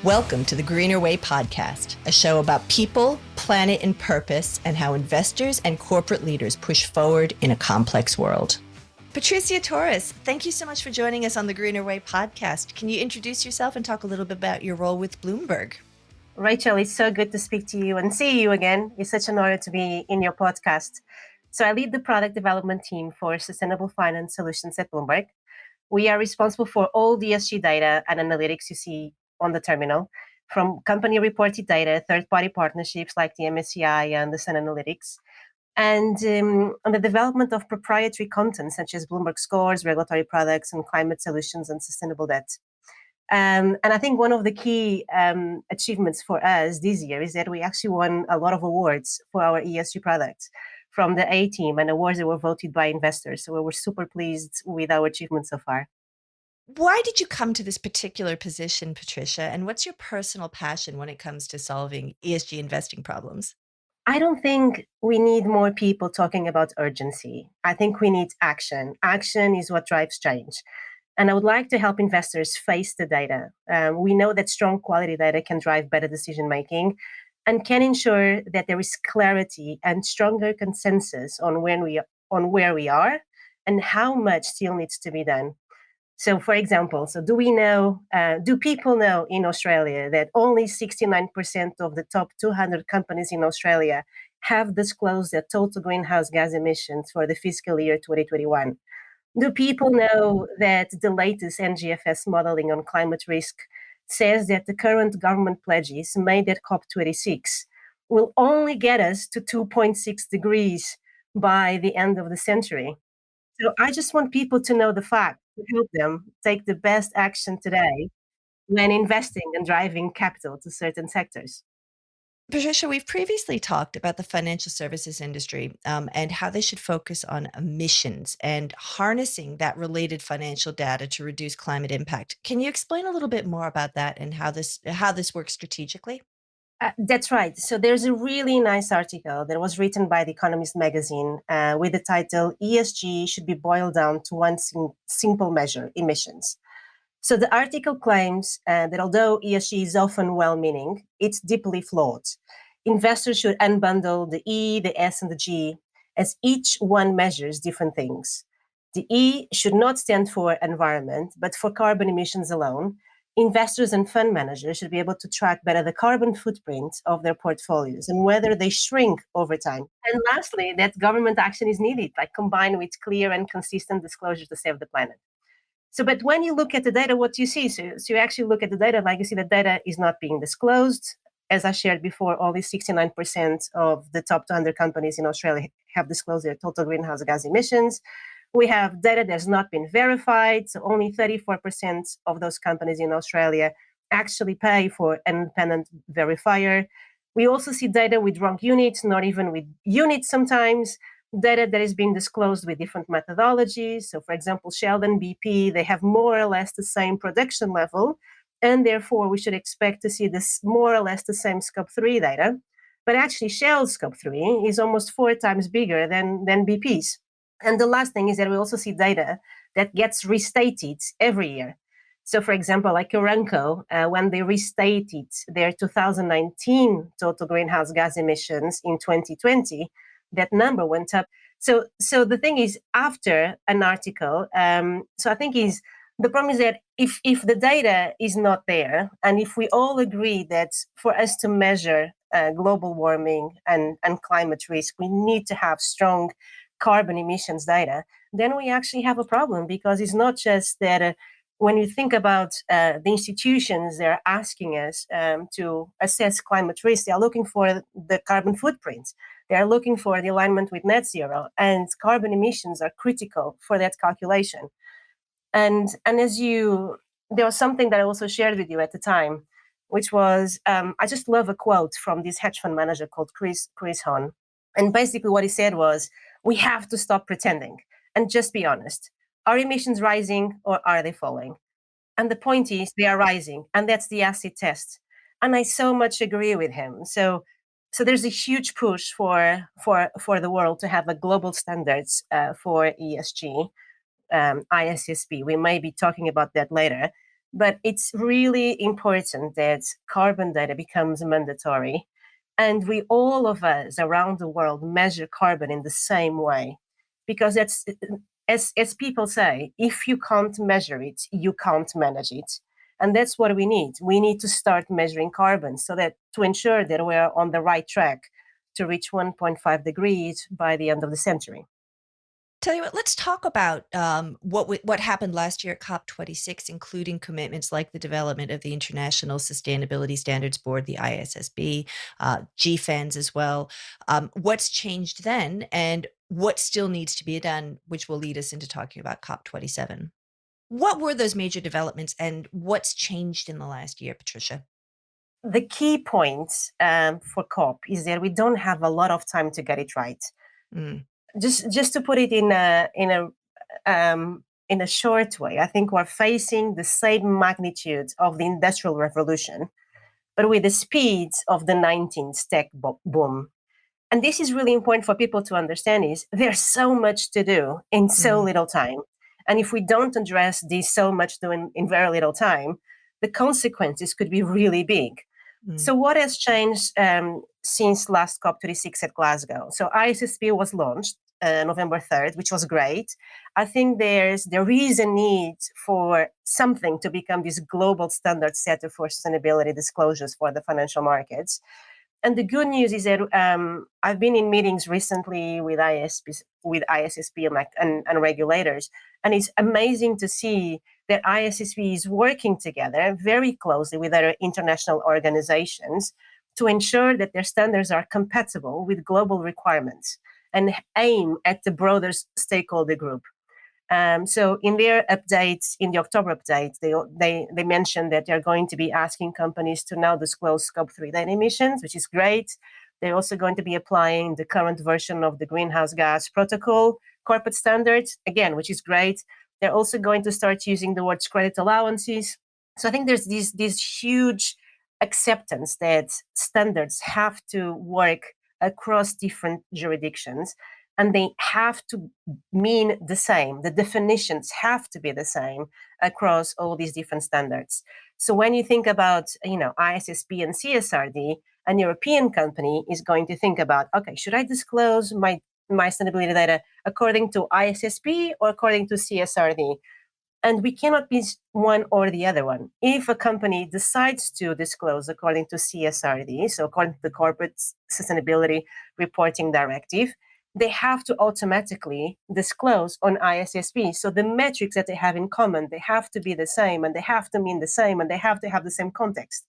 Welcome to the Greener Way podcast, a show about people, planet, and purpose, and how investors and corporate leaders push forward in a complex world. Patricia Torres, thank you so much for joining us on the Greener Way podcast. Can you introduce yourself and talk a little bit about your role with Bloomberg? Rachel, it's so good to speak to you and see you again. It's such an honor to be in your podcast. So I lead the product development team for sustainable finance solutions at Bloomberg. We are responsible for all the ESG data and analytics you see on the terminal, from company reported data, third-party partnerships like the MSCI and the Sun Analytics, and on the development of proprietary content such as Bloomberg scores, regulatory products, and climate solutions and sustainable debt. And I think one of the key achievements for us this year is that we actually won a lot of awards for our ESG products from the A team, and awards that were voted by investors. So we were super pleased with our achievements so far. Why did you come to this particular position, Patricia? And what's your personal passion when it comes to solving ESG investing problems? I don't think we need more people talking about urgency. I think we need action. Action is what drives change. And I would like to help investors face the data. We know that strong quality data can drive better decision making and can ensure that there is clarity and stronger consensus on where we are and how much still needs to be done. So, for example, do people know in Australia that only 69% of the top 200 companies in Australia have disclosed their total greenhouse gas emissions for the fiscal year 2021? Do people know that the latest NGFS modeling on climate risk says that the current government pledges made at COP26 will only get us to 2.6 degrees by the end of the century? So I just want people to know the fact to help them take the best action today when investing and driving capital to certain sectors. Patricia, we've previously talked about the financial services industry and how they should focus on emissions and harnessing that related financial data to reduce climate impact. Can you explain a little bit more about that and how this works strategically? That's right. So there's a really nice article that was written by The Economist magazine with the title ESG should be boiled down to one simple measure, emissions. So the article claims that although ESG is often well-meaning, it's deeply flawed. Investors should unbundle the E, the S, and the G, as each one measures different things. The E should not stand for environment, but for carbon emissions alone. Investors and fund managers should be able to track better the carbon footprint of their portfolios and whether they shrink over time. And lastly, that government action is needed, like combined with clear and consistent disclosure to save the planet. So, but when you look at the data, what you see, so you actually look at the data, like you see the data is not being disclosed. As I shared before, only 69% of the top 200 companies in Australia have disclosed their total greenhouse gas emissions. We have data that's not been verified. So only 34% of those companies in Australia actually pay for an independent verifier. We also see data with wrong units, not even with units sometimes. Data that is being disclosed with different methodologies. So, for example, Shell and BP, they have more or less the same production level, and therefore we should expect to see this more or less the same Scope 3 data. But actually, Shell's Scope 3 is almost 4 times bigger than BP's. And the last thing is that we also see data that gets restated every year. So, for example, like Aramco, when they restated their 2019 total greenhouse gas emissions in 2020, that number went up. So the thing is, after an article, so I think the problem is that if the data is not there, and if we all agree that for us to measure global warming and climate risk, we need to have strong carbon emissions data, then we actually have a problem, because it's not just that when you think about the institutions, they're asking us to assess climate risk, they are looking for the carbon footprint. They are looking for the alignment with net zero, and carbon emissions are critical for that calculation. And there was something that I also shared with you at the time, which was, I just love a quote from this hedge fund manager called Chris Hahn. And basically what he said was, we have to stop pretending and just be honest. Are emissions rising or are they falling? And the point is, they are rising, and that's the acid test. And I so much agree with him. So there's a huge push for the world to have a global standards for ESG, ISSB. We may be talking about that later. But it's really important that carbon data becomes mandatory. And we, all of us around the world, measure carbon in the same way. Because that's, as people say, if you can't measure it, you can't manage it. And that's what we need. We need to start measuring carbon so that to ensure that we're on the right track to reach 1.5 degrees by the end of the century. Tell you what, let's talk about what happened last year at COP26, including commitments like the development of the International Sustainability Standards Board, the ISSB, GFANs as well. What's changed then, and what still needs to be done, which will lead us into talking about COP27. What were those major developments, and what's changed in the last year, Patricia? The key point for COP is that we don't have a lot of time to get it right. Mm. Just to put it in a short way, I think we're facing the same magnitude of the Industrial Revolution, but with the speed of the 19th tech boom. And this is really important for people to understand is there's so much to do in so little time. And if we don't address this so much doing in very little time, the consequences could be really big. So what has changed since last COP26 at Glasgow? So ISSB was launched November 3rd, which was great. I think there is a need for something to become this global standard setter for sustainability disclosures for the financial markets. And the good news is that I've been in meetings recently with ISSB and regulators, and it's amazing to see that ISSB is working together very closely with other international organizations to ensure that their standards are compatible with global requirements and aim at the broader stakeholder group. So in their updates, in the October update, they mentioned that they're going to be asking companies to now disclose Scope 3 data emissions, which is great. They're also going to be applying the current version of the Greenhouse Gas Protocol corporate standards, again, which is great. They're also going to start using the words credit allowances. So I think there's this huge acceptance that standards have to work across different jurisdictions, and they have to mean the same. The definitions have to be the same across all these different standards. So when you think about, ISSB and CSRD, an European company is going to think about, okay, should I disclose my sustainability data according to ISSB or according to CSRD? And we cannot be one or the other one. If a company decides to disclose according to CSRD, so according to the Corporate Sustainability Reporting Directive, they have to automatically disclose on ISSB. So the metrics that they have in common, they have to be the same, and they have to mean the same, and they have to have the same context.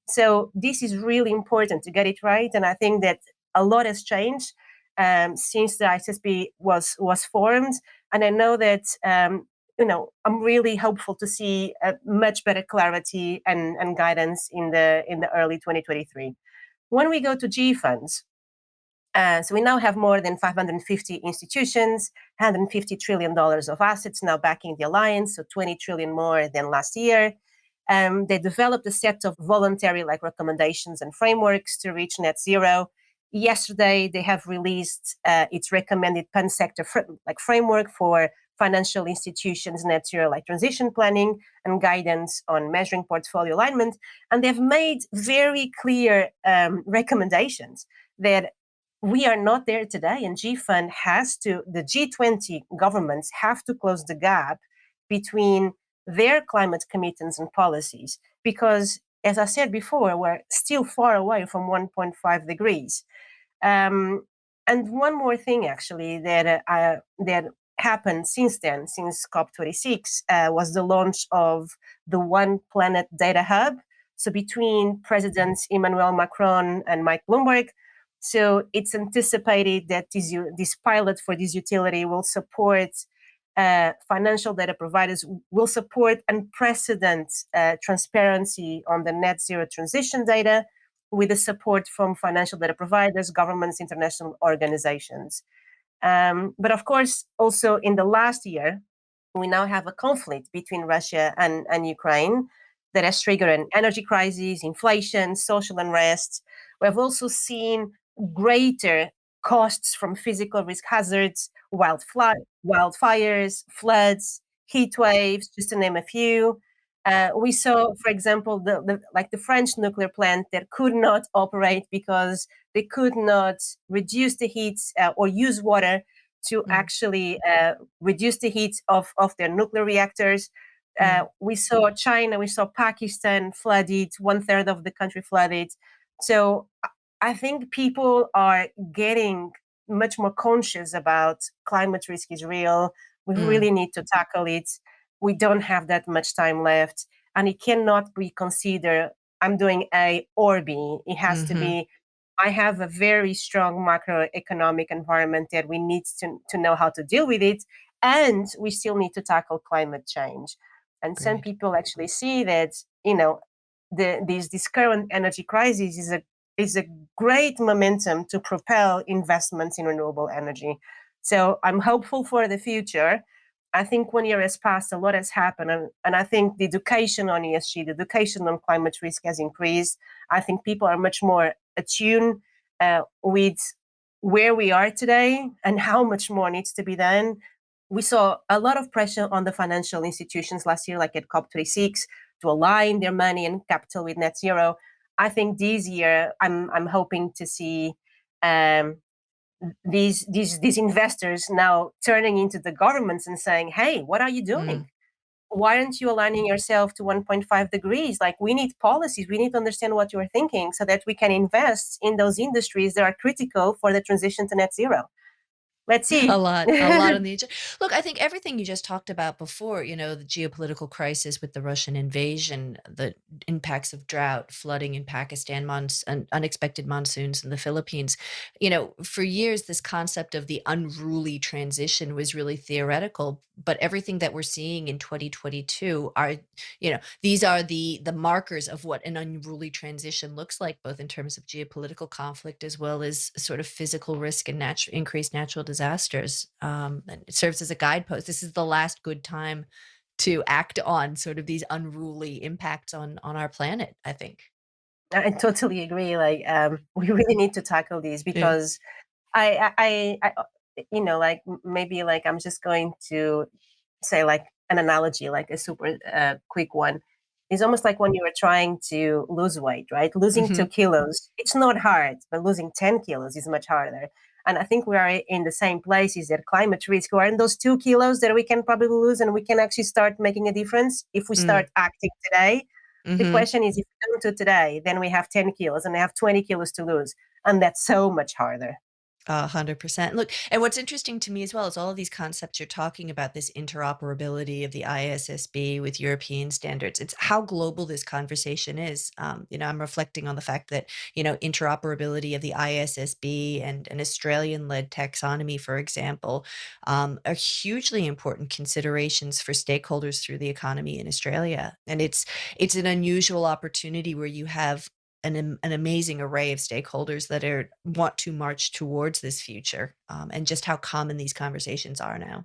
So this is really important to get it right. And I think that a lot has changed since the ISSB was formed. And I know that I'm really hopeful to see a much better clarity and guidance in the early 2023. When we go to GFANs, so we now have more than 550 institutions, $150 trillion of assets now backing the alliance, so 20 trillion more than last year. They developed a set of voluntary recommendations and frameworks to reach net zero. Yesterday, they have released its recommended pan-sector framework for financial institutions, net zero transition planning, and guidance on measuring portfolio alignment. And they've made very clear recommendations that we are not there today, and the G20 governments have to close the gap between their climate commitments and policies, because, as I said before, we're still far away from 1.5 degrees. And one more thing, actually, that happened since then, since COP26, was the launch of the One Planet Data Hub. So between Presidents Emmanuel Macron and Mike Bloomberg. So it's anticipated that this pilot for this utility will support financial data providers, will support unprecedented transparency on the net zero transition data, with the support from financial data providers, governments, international organizations. But of course, also in the last year, we now have a conflict between Russia and Ukraine that has triggered an energy crisis, inflation, social unrest. We have also seen greater costs from physical risk hazards, wildfires, floods, heat waves, just to name a few. We saw, for example, the French nuclear plant that could not operate because they could not reduce the heat or use water to actually reduce the heat of their nuclear reactors. We saw China, we saw Pakistan flooded, 1/3 of the country flooded. So I think people are getting much more conscious about climate risk is real. We really need to tackle it. We don't have that much time left, and it cannot be considered I'm doing A or B. It has to be I have a very strong macroeconomic environment that we need to know how to deal with it, and we still need to tackle climate change. And some Great. people actually see that, this current energy crisis is a great momentum to propel investments in renewable energy. So I'm hopeful for the future. I think 1 year has passed, a lot has happened, and I think the education on ESG, the education on climate risk has increased. I think people are much more attuned with where we are today and how much more needs to be done. We saw a lot of pressure on the financial institutions last year, like at COP26, to align their money and capital with net zero. I think this year I'm hoping to see these investors now turning into the governments and saying, "Hey, what are you doing? Why aren't you aligning yourself to 1.5 degrees? Like, we need policies. We need to understand what you're thinking so that we can invest in those industries that are critical for the transition to net zero." Let's see. A lot on the agenda. Look, I think everything you just talked about before, the geopolitical crisis with the Russian invasion, the impacts of drought, flooding in Pakistan, unexpected monsoons in the Philippines. For years, this concept of the unruly transition was really theoretical, but everything that we're seeing in 2022 are, these are the markers of what an unruly transition looks like, both in terms of geopolitical conflict as well as sort of physical risk and increased natural disasters. And it serves as a guidepost. This is the last good time to act on sort of these unruly impacts on our planet, I think. I totally agree. Like, we really need to tackle these Yeah. because like maybe like I'm just going to say like an analogy, like a super quick one. It's almost like when you are trying to lose weight, right? Losing Hmm. 2 kilos, it's not hard, but losing 10 kilos is much harder. And I think we are in the same place, is that climate risk, we are in those 2 kilos that we can probably lose, and we can actually start making a difference if we start acting today. The Hmm. question is, if we don't do today, then we have 10 kilos and I have 20 kilos to lose. And that's so much harder. 100%. Look, and what's interesting to me as well is all of these concepts you're talking about, this interoperability of the ISSB with European standards. It's how global this conversation is. I'm reflecting on the fact that, interoperability of the ISSB and an Australian-led taxonomy, for example, are hugely important considerations for stakeholders through the economy in Australia. And it's an unusual opportunity where you have an amazing array of stakeholders that want to march towards this future, and just how common these conversations are now.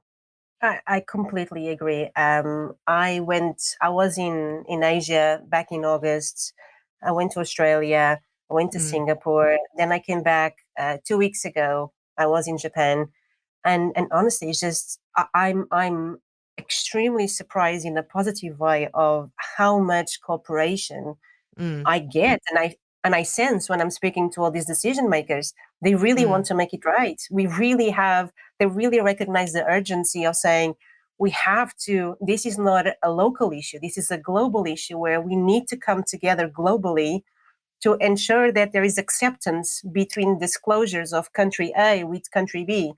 I completely agree. I was in Asia back in August. I went to Australia. I went to Mm, Singapore. Then I came back 2 weeks ago. I was in Japan, and honestly, it's just I'm extremely surprised in a positive way of how much cooperation mm, I get, and I sense when I'm speaking to all these decision makers, they really want mm, to make it right. They really recognize the urgency of saying, we have to, this is not a local issue, this is a global issue where we need to come together globally to ensure that there is acceptance between disclosures of country A with country B.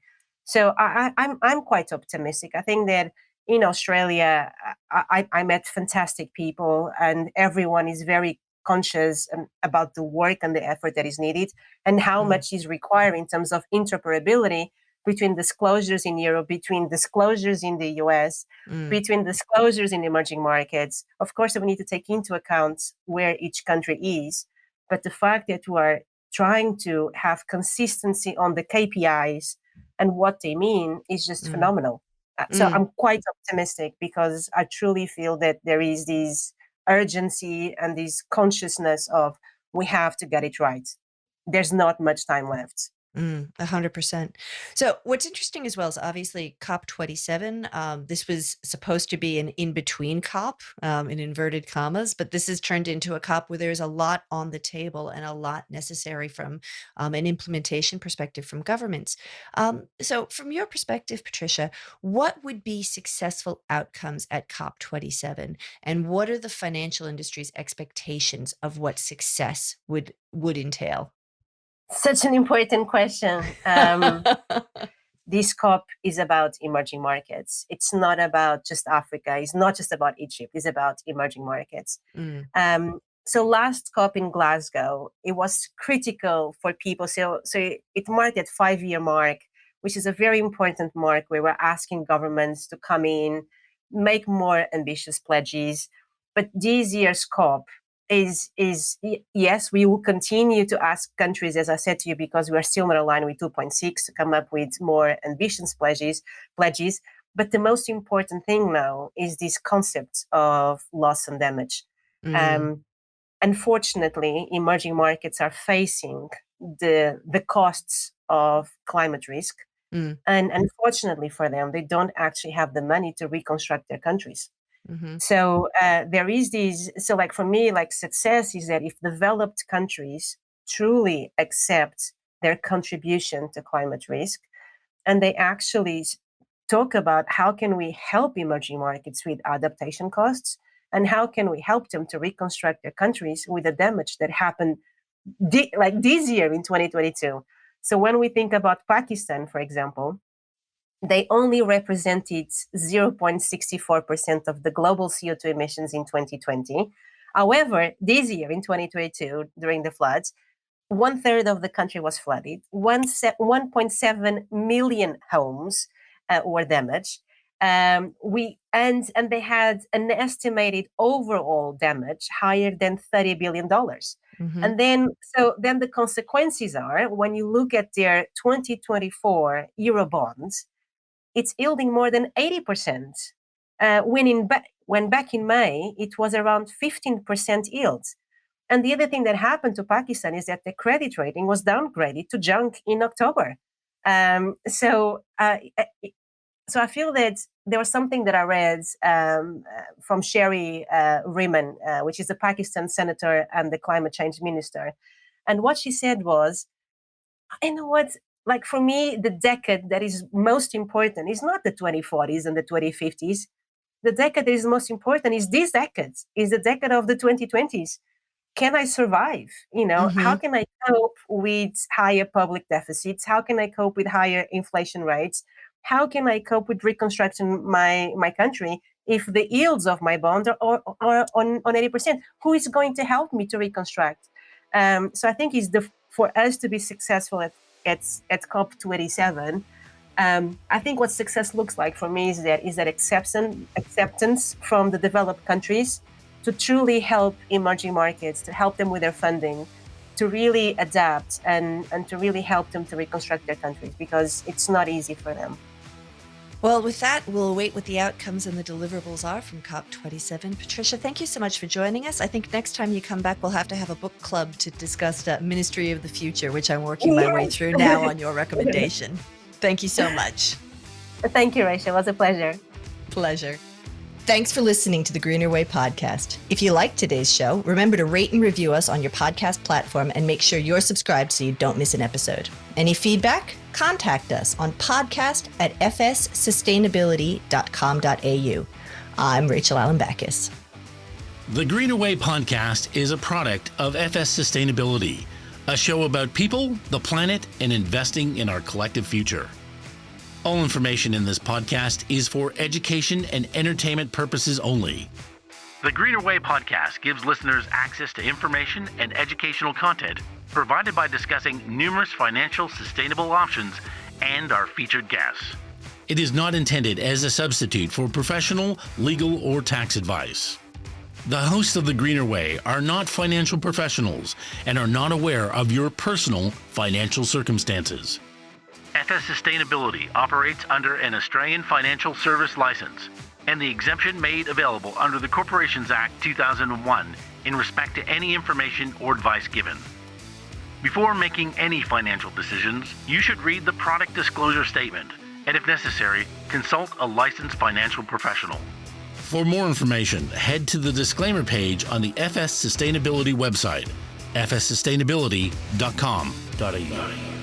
So I'm quite optimistic. I think that in Australia, I met fantastic people, and everyone is very conscious about the work and the effort that is needed, and how mm, much is required in terms of interoperability between disclosures in Europe, between disclosures in the US, mm, between disclosures in emerging markets. Of course, we need to take into account where each country is, but the fact that we are trying to have consistency on the KPIs and what they mean is just mm, phenomenal. So mm. I'm quite optimistic because I truly feel that there is this urgency and this consciousness of we have to get it right. There's not much time left. 100%. So what's interesting as well is obviously COP27. This was supposed to be an in-between COP, in inverted commas, but this has turned into a COP where there's a lot on the table and a lot necessary from an implementation perspective from governments. So from your perspective, Patricia, what would be successful outcomes at COP27, and what are the financial industry's expectations of what success would entail? Such an important question. This COP is about emerging markets. It's not about just Africa. It's not just about Egypt. It's about emerging markets. Mm, So last COP in Glasgow, it was critical for people. So it marked that 5-year mark, which is a very important mark where we're asking governments to come in, make more ambitious pledges. But this year's COP is yes, we will continue to ask countries, as I said to you, because we are still not aligned with 2.6 to come up with more ambitious pledges. But the most important thing now is this concept of loss and damage. mm, Um, Unfortunately, emerging markets are facing the costs of climate risk. mm, And unfortunately for them, they don't actually have the money to reconstruct their countries. mhm, So there is this. So, like for me, like success is that if developed countries truly accept their contribution to climate risk, and they actually talk about how can we help emerging markets with adaptation costs, and how can we help them to reconstruct their countries with the damage that happened like this year in 2022. So when we think about Pakistan, for example, they only represented 0.64% of the global CO2 emissions in 2020. However, this year in 2022, during the floods, 1/3 of the country was flooded. 1.7 million homes were damaged. And they had an estimated overall damage higher than $30 billion. mhm, And then the consequences are, when you look at their 2024 Euro bonds, it's yielding more than 80%. When back in May, it was around 15% yield. And the other thing that happened to Pakistan is that the credit rating was downgraded to junk in October. Um, so, uh, so I feel that there was something that I read from Sherry Rehman, which is the Pakistan senator and the climate change minister. And what she said was, you know what? Like for me, the decade that is most important is not the 2040s and the 2050s. The decade that is most important is this decade, is the decade of the 2020s. Can I survive? How mhm. can I cope with higher public deficits? How can I cope with higher inflation rates? How can I cope with reconstructing my country if the yields of my bonds are on 80%? Who is going to help me to reconstruct? So I think for us to be successful at COP27, I think what success looks like for me is that acceptance from the developed countries to truly help emerging markets, to help them with their funding, to really adapt and to really help them to reconstruct their countries, because it's not easy for them. Well, with that, we'll wait what the outcomes and the deliverables are from COP27. Patricia, thank you so much for joining us. I think next time you come back, we'll have to have a book club to discuss Ministry of the Future, which I'm working my way through now on your recommendation. Thank you so much. Thank you, Rachel. It was a pleasure. Pleasure. Thanks for listening to the Greener Way podcast. If you liked today's show, remember to rate and review us on your podcast platform and make sure you're subscribed so you don't miss an episode. Any feedback? Contact us on podcast@fssustainability.com.au. I'm Rachel Allen-Backus. The Greener Way podcast is a product of FS Sustainability, a show about people, the planet, and investing in our collective future. All information in this podcast is for education and entertainment purposes only. The Greener Way podcast gives listeners access to information and educational content provided by discussing numerous financial sustainable options and our featured guests. It is not intended as a substitute for professional, legal, or tax advice. The hosts of The Greener Way are not financial professionals and are not aware of your personal financial circumstances. FS Sustainability operates under an Australian Financial Service License and the exemption made available under the Corporations Act 2001 in respect to any information or advice given. Before making any financial decisions, you should read the product disclosure statement, and if necessary, consult a licensed financial professional. For more information, head to the disclaimer page on the FS Sustainability website, fssustainability.com.au.